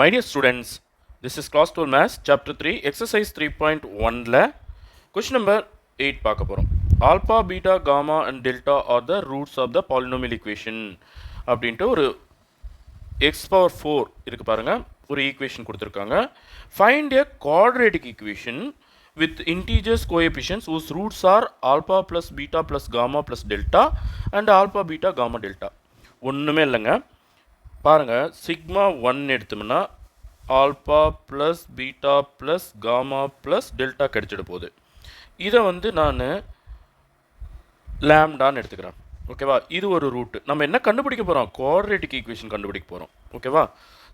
My dear students, this is class 12 maths chapter 3 exercise 3.1 ல question number 8 பார்க்க போறோம். Alpha, beta, gamma and delta are the roots of the polynomial equation அப்படின்ட்டு ஒரு x power 4 இருக்கு பாருங்க. ஒரு equation கொடுத்திருக்காங்க. Find a quadratic equation with integers coefficients whose roots are alpha plus beta plus gamma plus delta and alpha beta gamma delta. ஒண்ணுமே இல்லைங்க. பாருங்க sigma 1 எடுத்தோம்னா alpha plus beta plus gamma plus delta கிடைச்சிட போகுது. இதை வந்து நான் லேம்டான்னு எடுத்துக்கிறேன். ஓகேவா? இது ஒரு ரூட்டு. நம்ம என்ன கண்டுபிடிக்க போகிறோம்? குவாட்ரேட்டிக் ஈக்குவேஷன் கண்டுபிடிக்க போகிறோம். ஓகேவா?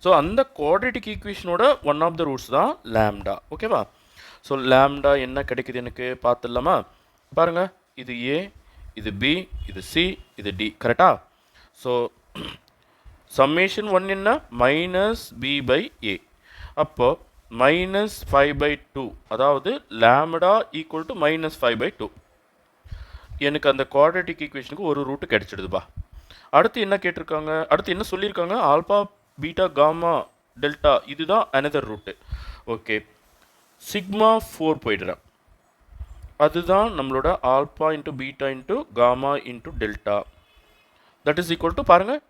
ஸோ அந்த குவாட்ரேட்டிக் ஈக்குவேஷனோட ஒன் ஆஃப் த ரூட்ஸ் தான் லேம்டா. ஓகேவா? ஸோ லேம்டா என்ன கிடைக்குது எனக்கு பார்த்துடலாமா? பாருங்கள், இது ஏ, இது பி, இது சி, இது டி. கரெக்டா? ஸோ சம்மேஷன் 1 என்ன? மைனஸ் பி பை ஏ. அப்போ மைனஸ் 5/2, அதாவது லேம்டா ஈக்குவல் டு மைனஸ் 5/2. எனக்கு அந்த குவாட்ரேட்டிக் ஈக்குவேஷனுக்கு ஒரு ரூட்டு கிடைச்சிடுதுப்பா. அடுத்து என்ன கேட்டிருக்காங்க? அடுத்து என்ன சொல்லியிருக்காங்க? ஆல்பா பீட்டா காமா டெல்டா, இதுதான் அனதர் ரூட்டு. ஓகே, சிக்மா 4 போயிடுறேன். அதுதான் நம்மளோட alpha into beta into gamma into delta. That is equal to பாருங்கள்,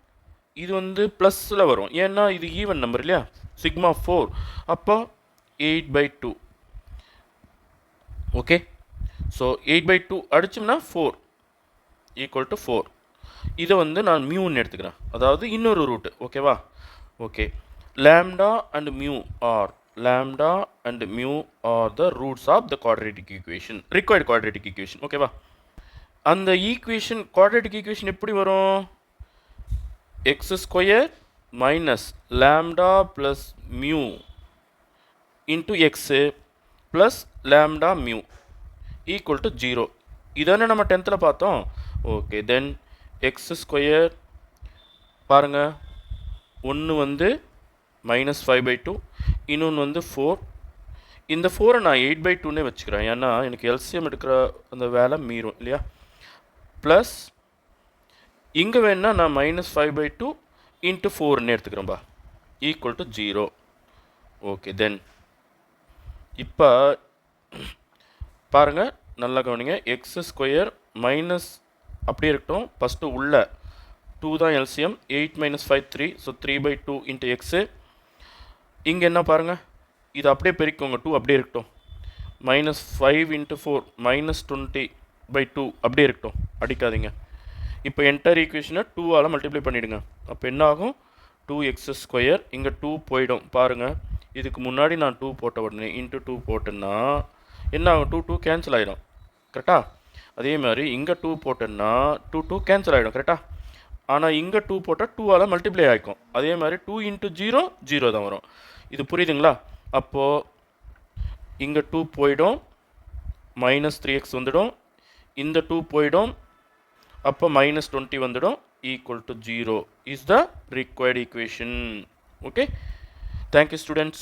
இது வந்து ப்ளஸில் வரும். ஏன்னா இது ஈவன் நம்பர் இல்லையா? சிக்மா 4 அப்போ 8/2. Okay, so 8/2 அடிச்சோம்னா 4 equal to 4. இதை வந்து நான் மியூன்னு எடுத்துக்கிறேன், அதாவது இன்னொரு ரூட்டு. ஓகேவா? Okay, lambda and mu are the roots of the quadratic equation, required quadratic equation. ஓகேவா? அந்த ஈக்குவேஷன் குவாட்ரேட்டிக் ஈக்குவேஷன் எப்படி வரும்? x square minus lambda plus mu into x plus lambda mu equal to 0. இதானே நம்ம 10th பார்த்தோம். Okay, தென் x square பாருங்க, ஒன்று வந்து மைனஸ் 5/2, இன்னொன்று வந்து 4. இந்த 4 நான் 8/2னே வச்சுக்கிறேன், ஏன்னா எனக்கு எல்சிஎம் எடுக்கிற அந்த வேலை மீறும் இல்லையா? ப்ளஸ் இங்கே வேணா நான் மைனஸ் 5/2 இன்ட்டு 4ன்னு எடுத்துக்கிறேன்பா, ஈக்குவல் டு 0. ஓகே, தென் இப்போ பாருங்கள், நல்லா கவனிங்க. எக்ஸ் ஸ்கொயர் மைனஸ் அப்படியே இருக்கட்டும். ஃபஸ்ட்டு உள்ள 2 தான் LCM. 8 minus 5 3, so 3/2 into x. இங்கே என்ன பாருங்கள், இது அப்படியே பெருக்கோங்க, 2 அப்படியே இருக்கட்டும். மைனஸ் 5 இன்ட்டு 4 மைனஸ் 20/2 அப்படியே இருக்கட்டும், அடிக்காதீங்க. இப்போ என்டர் ஈக்குவேஷனை 2ஆல் மல்டிப்ளை பண்ணிவிடுங்க. அப்போ என்ன ஆகும்? 2x². இங்கே 2 போயிடும். பாருங்கள், இதுக்கு முன்னாடி நான் 2 போட்ட உடனே இன்ட்டு 2 போட்டேன்னா என்ன ஆகும்? 2 கேன்சல் ஆகிடும். கரெக்டாக? அதே மாதிரி இங்கே 2 போட்டேன்னா 2 கேன்சல் ஆகிடும். கரெக்டாக? ஆனால் இங்கே 2 போட்டால் 2ஆல் மல்டிப்ளை ஆகிக்கும். அதே மாதிரி 2 இன்ட்டு 0 0 தான் வரும். இது புரியுதுங்களா? அப்போது இங்கே 2 போயிடும், மைனஸ் 3x வந்துடும். இந்த 2 போயிடும், அப்போ மைனஸ் 20 வந்துடும், equal to 0 is the required equation. Okay, thank you students.